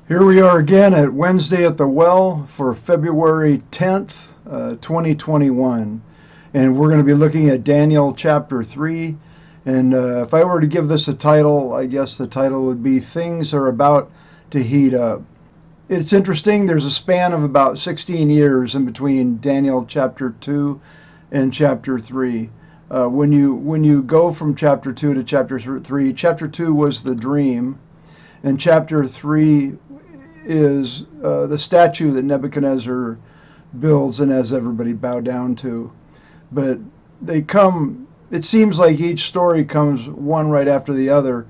Here we are again at Wednesday at the Well for February 10th, 2021. And we're going to be looking at Daniel chapter 3. And if I were to give this a title, I guess the title would be Things Are About to Heat Up. It's interesting, there's a span of about 16 years in between Daniel chapter 2 and chapter 3. When you go from chapter 2 to chapter 3, chapter 2 was the dream, and chapter 3 is the statue that Nebuchadnezzar builds and has everybody bow down to. But it seems like each story comes one right after the other,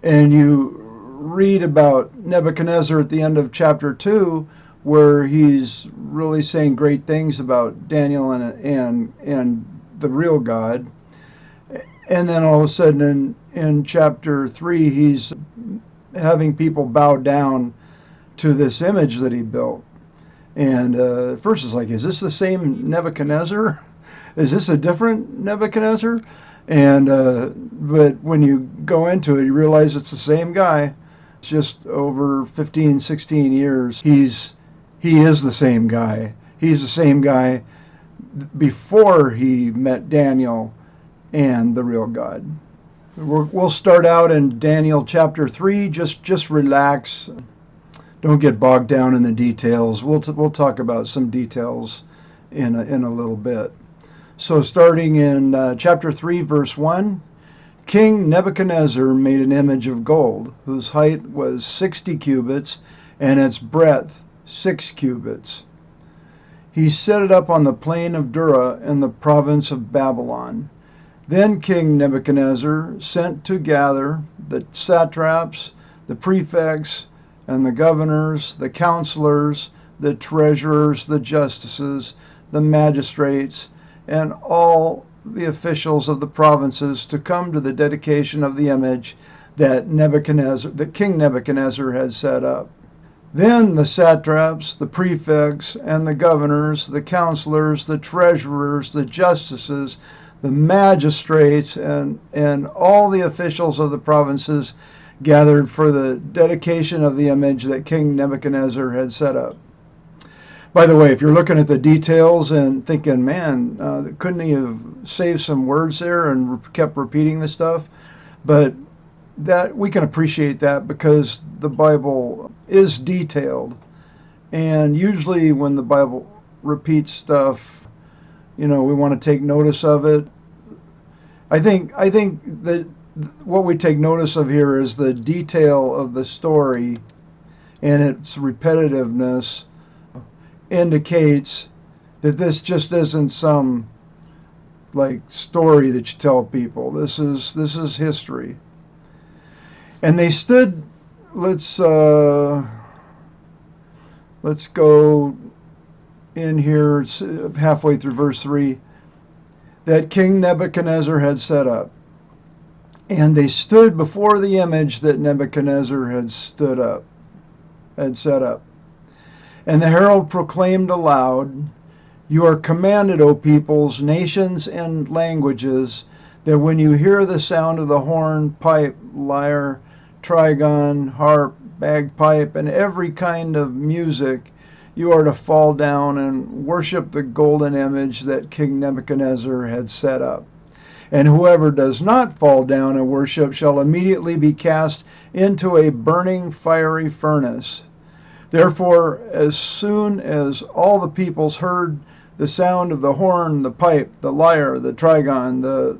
and you read about Nebuchadnezzar at the end of chapter 2, where he's really saying great things about Daniel and the real God. And then all of a sudden in chapter 3, he's having people bow down to this image that he built. And first it's like, is this the same Nebuchadnezzar? Is this a different Nebuchadnezzar? And but when you go into it, you realize it's the same guy. It's just over 15, 16 years. He is the same guy. He's the same guy before he met Daniel and the real God. We'll start out in Daniel chapter 3. Just relax. Don't get bogged down in the details. We'll talk about some details in a little bit. So starting in chapter 3, verse 1, King Nebuchadnezzar made an image of gold, whose height was 60 cubits, and its breadth 6 cubits. He set it up on the plain of Dura in the province of Babylon. Then King Nebuchadnezzar sent to gather the satraps, the prefects, and the governors, the counselors, the treasurers, the justices, the magistrates, and all the officials of the provinces to come to the dedication of the image that King Nebuchadnezzar had set up. Then the satraps, the prefects, and the governors, the counselors, the treasurers, the justices, the magistrates, and all the officials of the provinces gathered for the dedication of the image that King Nebuchadnezzar had set up. By the way, if you're looking at the details and thinking, man, couldn't he have saved some words there and kept repeating the stuff? But that we can appreciate that because the Bible is detailed. And usually when the Bible repeats stuff, we want to take notice of it. I think that what we take notice of here is the detail of the story, and its repetitiveness indicates that this just isn't some story that you tell people. This is history. And they stood. Let's go in here. It's halfway through verse 3. That King Nebuchadnezzar had set up. And they stood before the image that Nebuchadnezzar had set up. And the herald proclaimed aloud, "You are commanded, O peoples, nations, and languages, that when you hear the sound of the horn, pipe, lyre, trigon, harp, bagpipe, and every kind of music, you are to fall down and worship the golden image that King Nebuchadnezzar had set up. And whoever does not fall down and worship shall immediately be cast into a burning fiery furnace." Therefore, as soon as all the peoples heard the sound of the horn, the pipe, the lyre, the trigon, the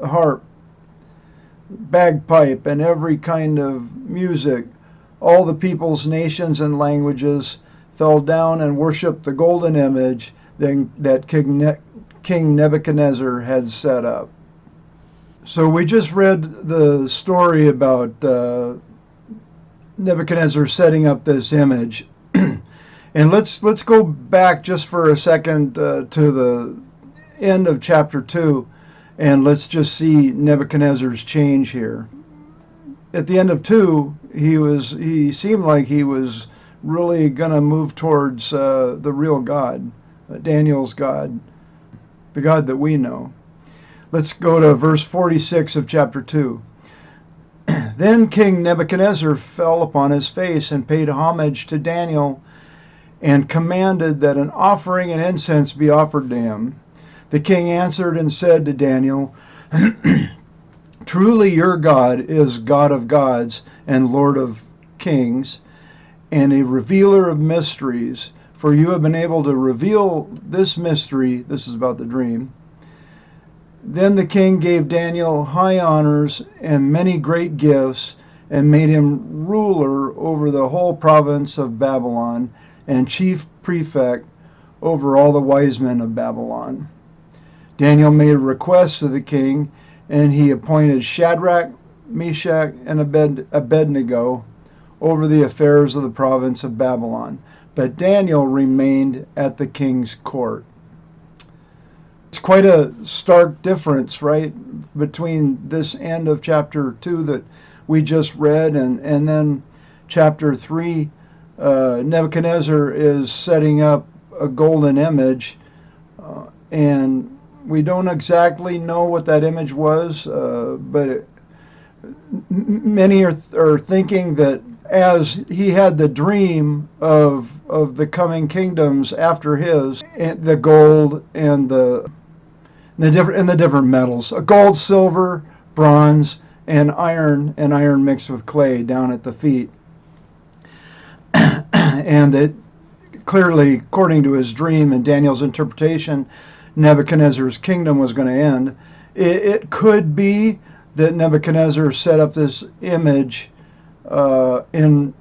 harp, bagpipe, and every kind of music, all the peoples, nations, and languages fell down and worshipped the golden image that King Nebuchadnezzar had set up. So we just read the story about Nebuchadnezzar setting up this image. And let's go back just for a second to the end of chapter 2, and let's just see Nebuchadnezzar's change here. At the end of 2, he seemed like he was really going to move towards the real God, Daniel's God, the God that we know. Let's go to verse 46 of chapter 2. Then King Nebuchadnezzar fell upon his face and paid homage to Daniel and commanded that an offering and incense be offered to him. The king answered and said to Daniel, Truly your God is God of gods and Lord of kings and a revealer of mysteries, for you have been able to reveal this mystery. This is about the dream. Then the king gave Daniel high honors and many great gifts and made him ruler over the whole province of Babylon and chief prefect over all the wise men of Babylon. Daniel made requests to the king, and he appointed Shadrach, Meshach, and Abednego over the affairs of the province of Babylon. But Daniel remained at the king's court. It's quite a stark difference, right, between this end of chapter 2 that we just read and then chapter 3. Nebuchadnezzar is setting up a golden image, and we don't exactly know what that image was, but many are thinking that as he had the dream of the coming kingdoms after his, the gold and the different metals, gold, silver, bronze, and iron mixed with clay down at the feet, and that clearly, according to his dream and Daniel's interpretation, Nebuchadnezzar's kingdom was going to end. It could be that Nebuchadnezzar set up this image in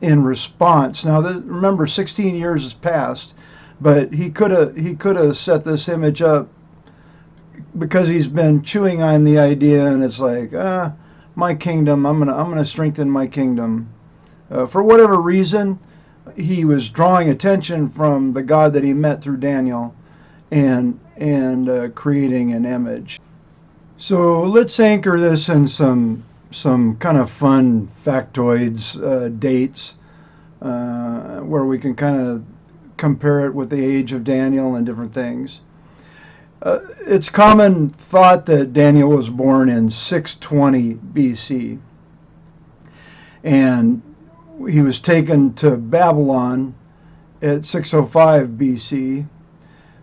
response. Now, remember, 16 years has passed, but he could have set this image up because he's been chewing on the idea, and it's like, my kingdom, I'm gonna strengthen my kingdom. For whatever reason, he was drawing attention from the God that he met through Daniel, and creating an image. So let's anchor this in some kind of fun factoids, dates, where we can kind of compare it with the age of Daniel and different things. It's common thought that Daniel was born in 620 BC, and he was taken to Babylon at 605 BC.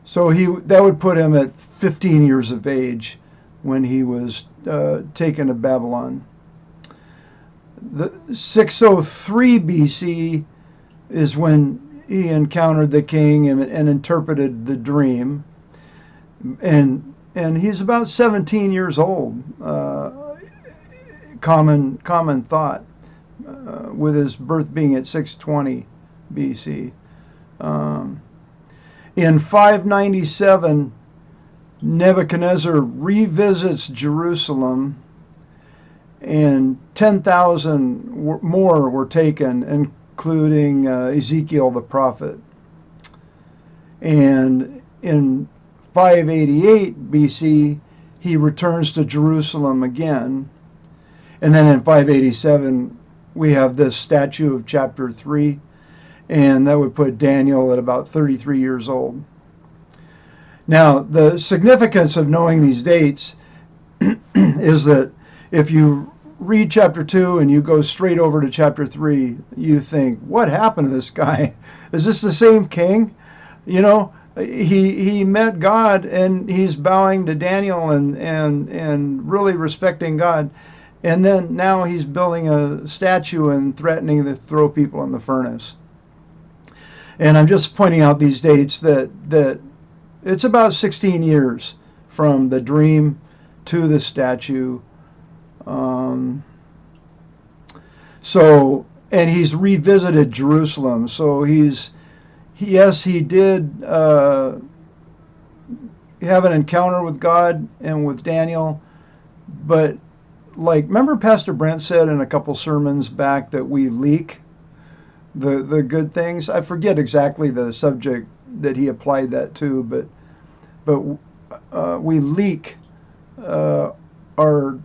So that would put him at 15 years of age when he was taken to Babylon. The 603 BC is when he encountered the king and interpreted the dream. And he's about 17 years old. Common thought, with his birth being at 620 BC. In 597, Nebuchadnezzar revisits Jerusalem, and 10,000 more were taken, including Ezekiel the prophet. And in 588 BC, he returns to Jerusalem again. And then in 587, we have this statue of chapter 3, and that would put Daniel at about 33 years old. Now, the significance of knowing these dates is that if you read chapter 2 and you go straight over to chapter 3, you think, what happened to this guy? Is this the same king? You know, he met God, and he's bowing to Daniel and really respecting God. And then now he's building a statue and threatening to throw people in the furnace. And I'm just pointing out these dates that it's about 16 years from the dream to the statue. And he's revisited Jerusalem. So he did have an encounter with God and with Daniel, but remember Pastor Brent said in a couple sermons back that we leak the good things. I forget exactly the subject that he applied that to, but we leak our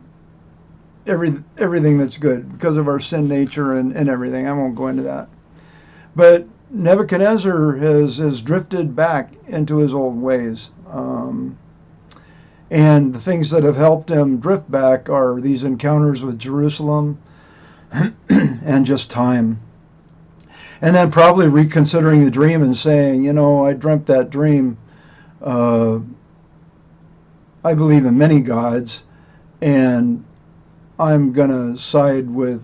everything that's good because of our sin nature and everything. I won't go into that. But Nebuchadnezzar has drifted back into his old ways. And the things that have helped him drift back are these encounters with Jerusalem and just time. And then probably reconsidering the dream and saying, you know, I dreamt that dream. I believe in many gods, and I'm gonna side with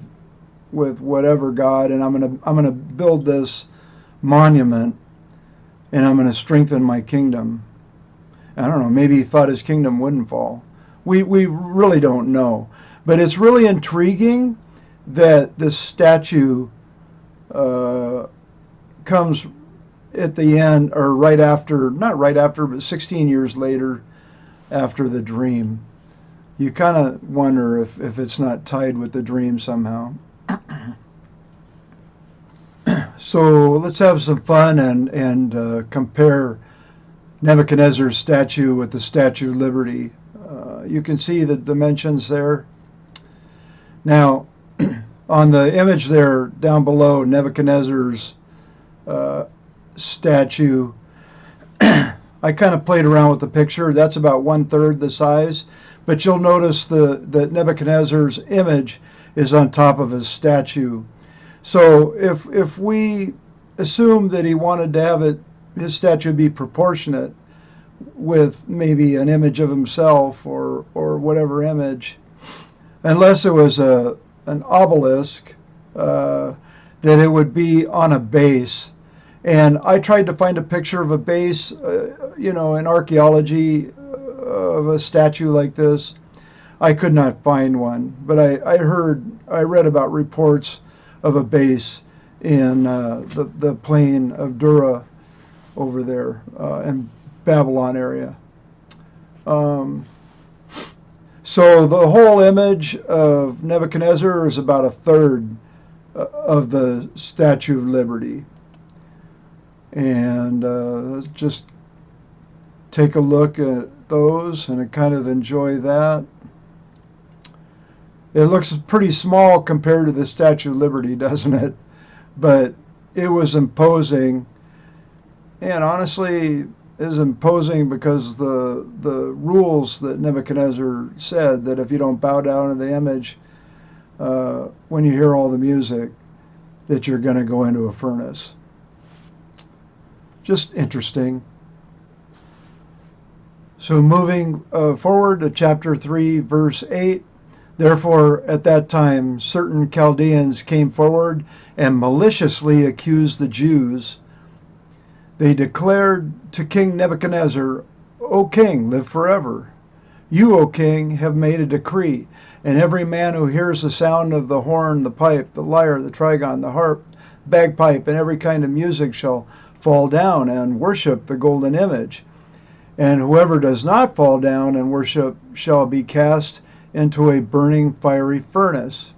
whatever God, and I'm gonna build this monument, and I'm gonna strengthen my kingdom. I don't know. Maybe he thought his kingdom wouldn't fall. We really don't know, but it's really intriguing that this statue comes at the end, or right after, not right after, but 16 years later after the dream. You kind of wonder if it's not tied with the dream somehow. So let's have some fun and compare Nebuchadnezzar's statue with the Statue of Liberty. You can see the dimensions there. Now, on the image there down below, Nebuchadnezzar's statue, I kind of played around with the picture. That's about 1/3 the size. But you'll notice that Nebuchadnezzar's image is on top of his statue. So if we assume that he wanted to have his statue be proportionate with maybe an image of himself or whatever image, unless it was an obelisk, that it would be on a base. And I tried to find a picture of a base, in archaeology of a statue like this. I could not find one, but I read about reports of a base in the plain of Dura over there in Babylon area. So the whole image of Nebuchadnezzar is about 1/3 of the Statue of Liberty. And let's just take a look at those and kind of enjoy that. It looks pretty small compared to the Statue of Liberty, doesn't it? But it was imposing. And honestly, it was imposing because the rules that Nebuchadnezzar said that if you don't bow down to the image when you hear all the music, that you're going to go into a furnace. Just interesting. So moving forward to chapter 3, verse 8. Therefore, at that time, certain Chaldeans came forward and maliciously accused the Jews. They declared to King Nebuchadnezzar, O king, live forever. You, O king, have made a decree, and every man who hears the sound of the horn, the pipe, the lyre, the trigon, the harp, bagpipe, and every kind of music shall fall down and worship the golden image. And whoever does not fall down and worship shall be cast into a burning fiery furnace.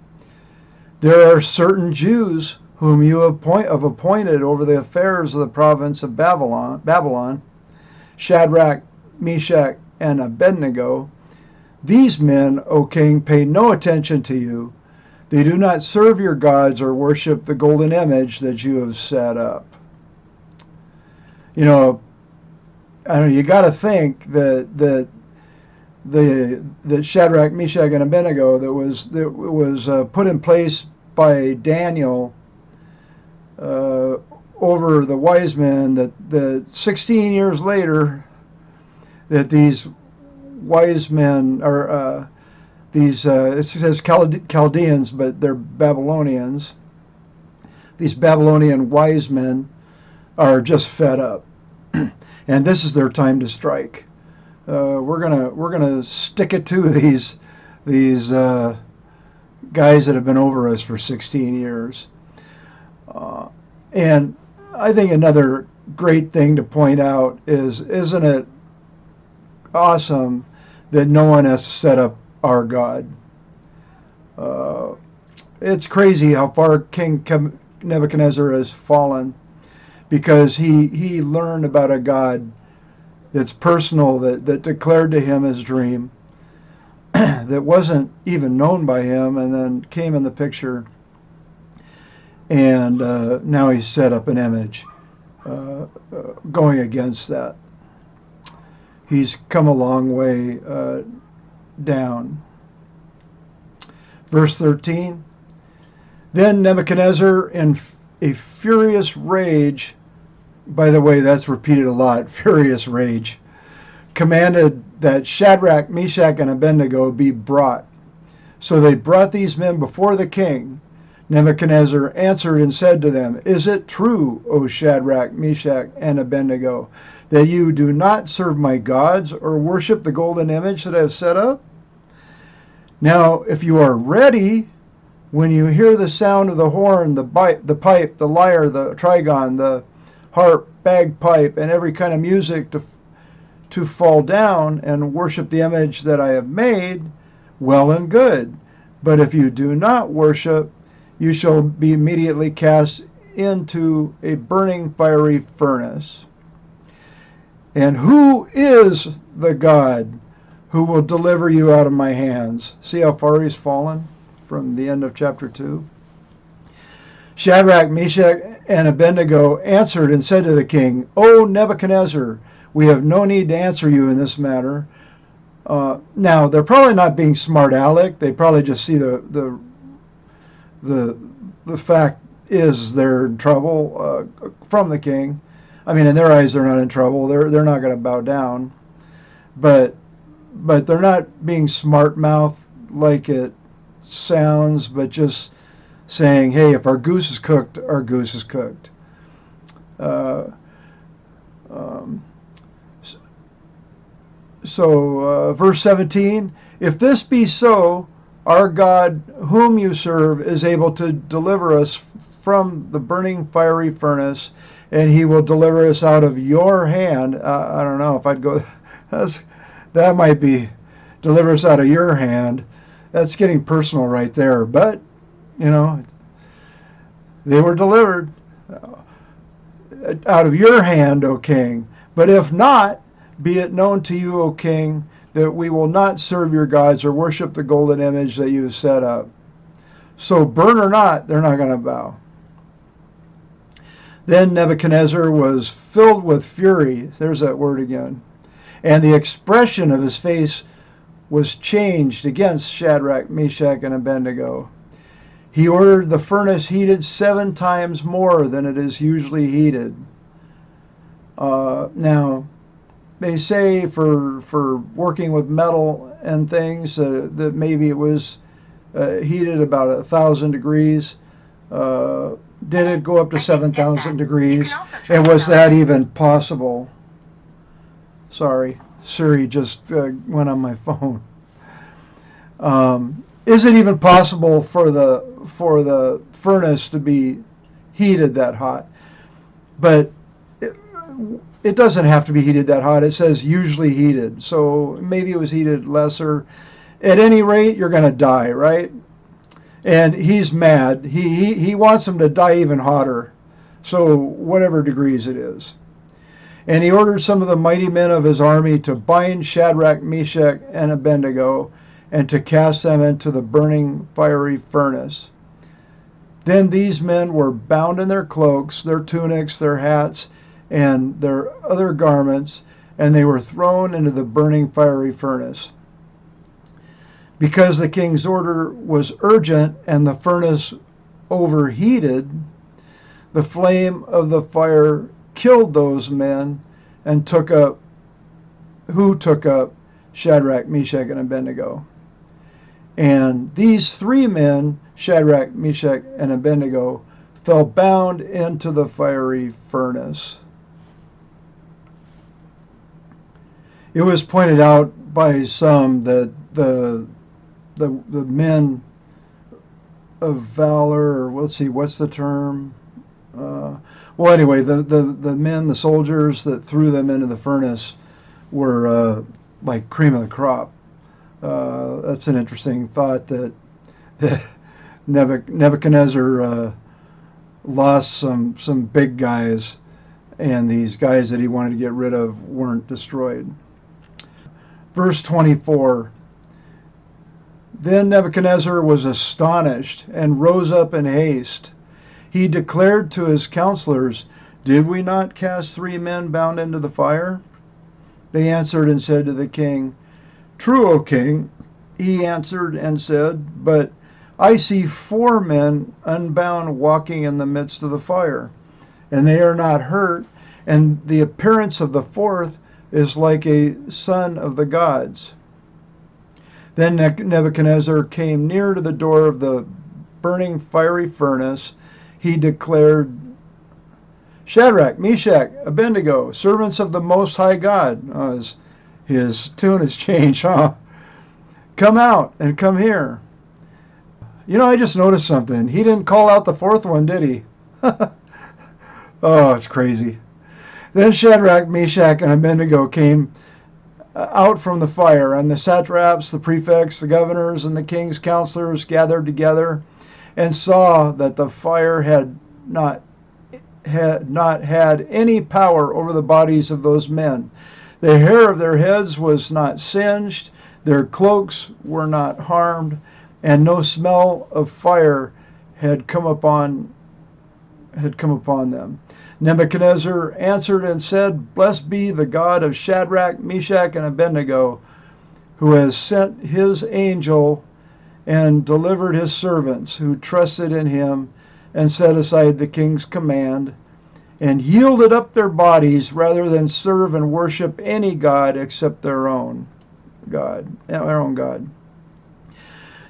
There are certain Jews whom you have appointed over the affairs of the province of Babylon, Shadrach, Meshach, and Abednego. These men, O king, pay no attention to you. They do not serve your gods or worship the golden image that you have set up. You got to think that Shadrach, Meshach, and Abednego that was put in place by Daniel over the wise men, that 16 years later that these wise men are it says Chaldeans, but they're Babylonians. These Babylonian wise men are just fed up, and this is their time to strike. We're gonna stick it to these guys that have been over us for 16 years. And I think another great thing to point out is, isn't it awesome that no one has set up our God? It's crazy how far King Nebuchadnezzar has fallen, because he learned about a God that's personal, that declared to him his dream, that wasn't even known by him, and then came in the picture, and now he's set up an image going against that. he's come a long way down. Verse 13, then Nebuchadnezzar, in a furious rage, by the way, that's repeated a lot, furious rage, commanded that Shadrach, Meshach, and Abednego be brought. So they brought these men before the king. Nebuchadnezzar answered and said to them, is it true, O Shadrach, Meshach, and Abednego, that you do not serve my gods or worship the golden image that I have set up? Now, if you are ready, when you hear the sound of the horn, the pipe, the lyre, the trigon, the harp, bagpipe, and every kind of music to fall down and worship the image that I have made, well and good. But if you do not worship, you shall be immediately cast into a burning fiery furnace. And who is the God who will deliver you out of my hands? See how far he's fallen from the end of chapter 2? Shadrach, Meshach, and Abednego answered and said to the king, O Nebuchadnezzar, we have no need to answer you in this matter. Now, they're probably not being smart aleck. They probably just see the fact is they're in trouble from the king. I mean, in their eyes, they're not in trouble. They're not going to bow down. But they're not being smart-mouthed like it sounds, but just saying, hey, if our goose is cooked, our goose is cooked. Verse 17, if this be so, our God, whom you serve, is able to deliver us from the burning fiery furnace, and he will deliver us out of your hand. I don't know if I'd go, that might be, deliver us out of your hand. That's getting personal right there. But, you know, they were delivered out of your hand, O king. But if not, be it known to you, O king, that we will not serve your gods or worship the golden image that you have set up. So burn or not, they're not going to bow. Then Nebuchadnezzar was filled with fury. There's that word again. And the expression of his face was changed against Shadrach, Meshach, and Abednego. He ordered the furnace heated 7 times more than it is usually heated. Now, they say for working with metal and things that maybe it was heated about 1,000 degrees. Did it go up to 7,000 degrees? And was that even possible? Sorry, Siri just went on my phone. Is it even possible for the furnace to be heated that hot? But it doesn't have to be heated that hot. It says usually heated, so maybe it was heated lesser. At any rate, you're going to die, right? And he's mad. He wants them to die even hotter, so whatever degrees it is. And he ordered some of the mighty men of his army to bind Shadrach, Meshach, and Abednego, and to cast them into the burning fiery furnace. Then these men were bound in their cloaks, their tunics, their hats, and their other garments, and they were thrown into the burning fiery furnace. Because the king's order was urgent and the furnace overheated, the flame of the fire killed those men and took up Shadrach, Meshach, and Abednego. And these 3 men, Shadrach, Meshach, and Abednego, fell bound into the fiery furnace. It was pointed out by some that the men of valor, or let's see, what's the term? Well, anyway, the men, the soldiers that threw them into the furnace were like cream of the crop. That's an interesting thought that Nebuchadnezzar lost some big guys, and these guys that he wanted to get rid of weren't destroyed. Verse 24. Then Nebuchadnezzar was astonished and rose up in haste. He declared to his counselors, "Did we not cast 3 men bound into the fire?" They answered and said to the king, True, O king. He answered and said, But I see 4 men unbound walking in the midst of the fire, and they are not hurt, and the appearance of the 4th is like a son of the gods. Then Nebuchadnezzar came near to the door of the burning fiery furnace. He declared, Shadrach, Meshach, Abednego, servants of the Most High God. Oh, his tune has changed, huh? Come out and come here. You know, I just noticed something. He didn't call out the 4th one, did he? Oh, it's crazy. Then Shadrach, Meshach, and Abednego came out from the fire, and the satraps, the prefects, the governors, and the king's counselors gathered together and saw that the fire had not had any power over the bodies of those men. The hair of their heads was not singed, their cloaks were not harmed, and no smell of fire had come upon them. Nebuchadnezzar answered and said, Blessed be the God of Shadrach, Meshach, and Abednego, who has sent his angel and delivered his servants who trusted in him and set aside the king's command and yielded up their bodies rather than serve and worship any god except their own God.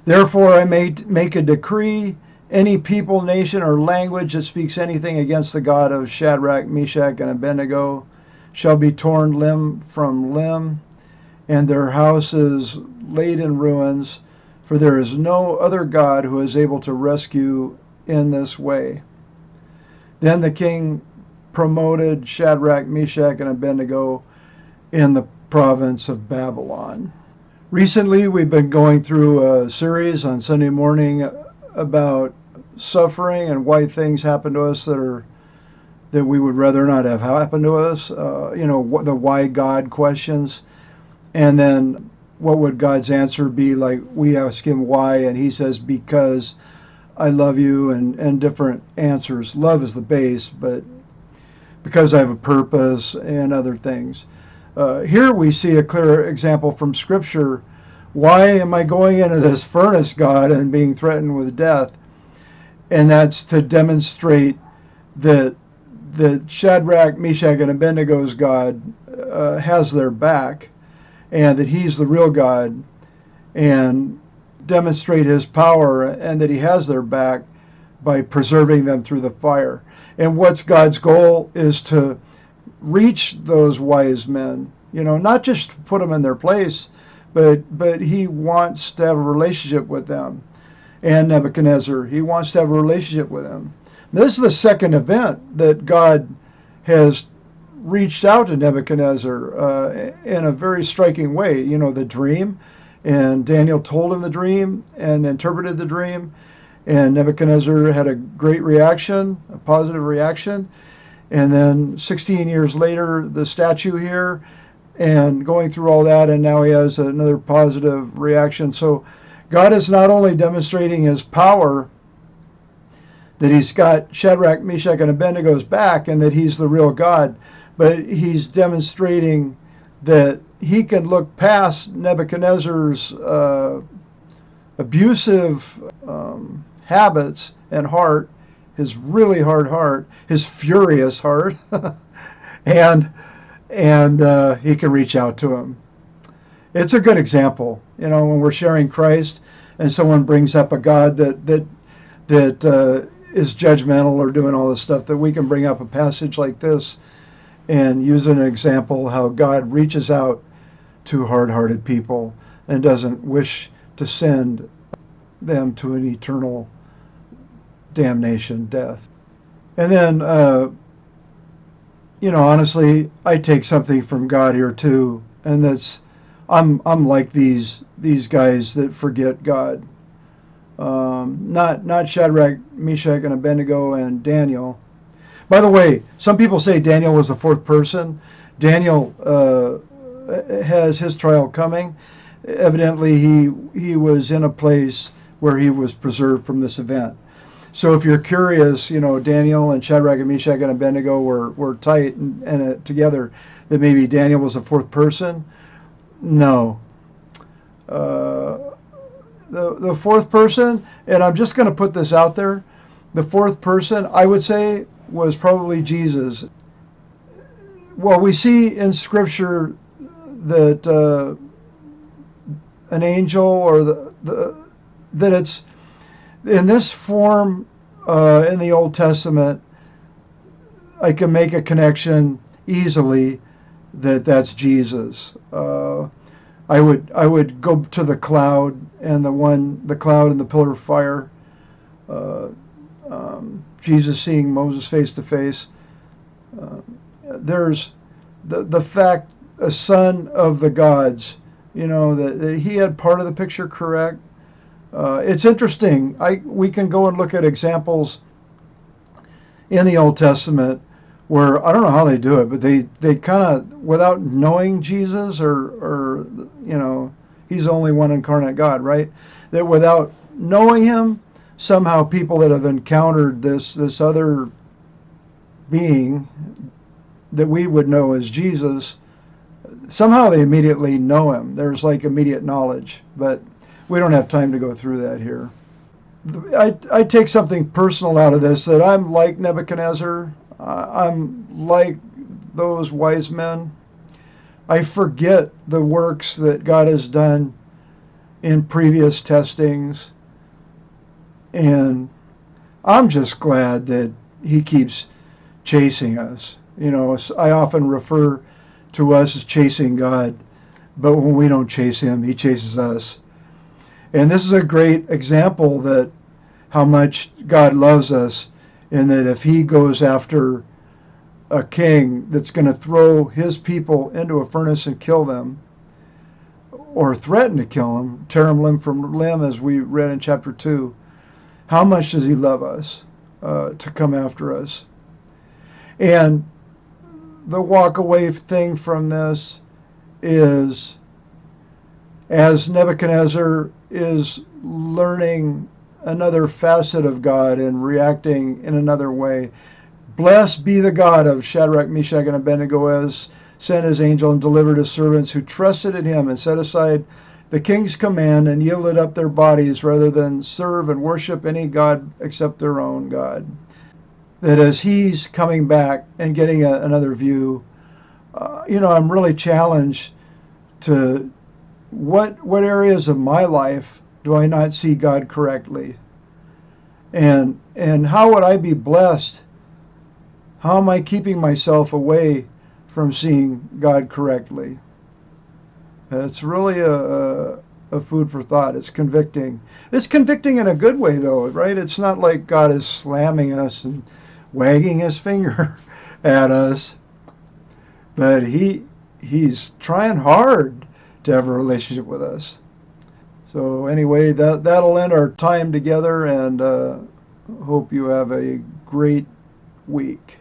Therefore I make a decree, any people, nation, or language that speaks anything against the God of Shadrach, Meshach, and Abednego shall be torn limb from limb, and their houses laid in ruins, for there is no other God who is able to rescue in this way. Then the king promoted Shadrach, Meshach, and Abednego in the province of Babylon. Recently, we've been going through a series on Sunday morning about suffering and why things happen to us that we would rather not have happen to us. The why God questions, and then what would God's answer be? Like we ask him why, and he says because I love you, and different answers. Love is the base, but because I have a purpose and other things. Here we see a clear example from Scripture. Why am I going into this furnace, God, and being threatened with death? And that's to demonstrate that Shadrach, Meshach, and Abednego's God has their back, and that he's the real God, and demonstrate his power, and that he has their back by preserving them through the fire. And what's God's goal is to reach those wise men, not just put them in their place, but he wants to have a relationship with them. And Nebuchadnezzar, he wants to have a relationship with them. This is the second event that God has reached out to Nebuchadnezzar in a very striking way. The dream, and Daniel told him the dream and interpreted the dream, and Nebuchadnezzar had a great reaction, a positive reaction. And then 16 years later, the statue here, and going through all that, and now he has another positive reaction. So God is not only demonstrating his power, that he's got Shadrach, Meshach, and Abednego's back, and that he's the real God, but he's demonstrating that he can look past Nebuchadnezzar's abusive habits and heart, his really hard heart, his furious heart, and he can reach out to him. It's a good example, when we're sharing Christ, and someone brings up a God that is judgmental or doing all this stuff, that we can bring up a passage like this and use an example how God reaches out to hard-hearted people and doesn't wish to send them to an eternal damnation, death. And then, honestly, I take something from God here too, and that's I'm like these guys that forget God. Not Shadrach, Meshach, and Abednego and Daniel. By the way, some people say Daniel was the 4th person. Daniel has his trial coming. Evidently, he was in a place where he was preserved from this event. So if you're curious, Daniel and Shadrach and Meshach and Abednego were tight and together, that maybe Daniel was a fourth person. No. Uh, the fourth person, and I'm just going to put this out there, the fourth person, I would say, was probably Jesus. Well, we see in Scripture that an angel or that it's in this form in the Old Testament. I can make a connection easily that that's Jesus. I would go to the cloud and the cloud and the pillar of fire. Jesus seeing Moses face to face. There's the fact, a son of the gods. That he had part of the picture correct. It's interesting. We can go and look at examples in the Old Testament where I don't know how they do it, but they kind of, without knowing Jesus or he's the only one incarnate God, right? That without knowing him, somehow people that have encountered this other being that we would know as Jesus, somehow they immediately know him. There's like immediate knowledge, but we don't have time to go through that here. I take something personal out of this, that I'm like Nebuchadnezzar. I'm like those wise men. I forget the works that God has done in previous testings, and I'm just glad that he keeps chasing us. I often refer to us as chasing God, but when we don't chase him, he chases us. And this is a great example that how much God loves us, and that if he goes after a king that's going to throw his people into a furnace and kill them, or threaten to kill them, tear them limb from limb, as we read in chapter 2, how much does he love us to come after us? And the walk away thing from this is, as Nebuchadnezzar is learning another facet of God and reacting in another way, blessed be the God of Shadrach, Meshach, and Abednego, as sent his angel and delivered his servants who trusted in him and set aside the king's command and yielded up their bodies rather than serve and worship any god except their own God. That as he's coming back and getting another view, I'm really challenged to what areas of my life do I not see God correctly? And how would I be blessed? How am I keeping myself away from seeing God correctly? It's really a food for thought. It's convicting. It's convicting in a good way, though, right? It's not like God is slamming us and wagging his finger at us, but he's trying hard to have a relationship with us. So anyway, that'll end our time together, and hope you have a great week.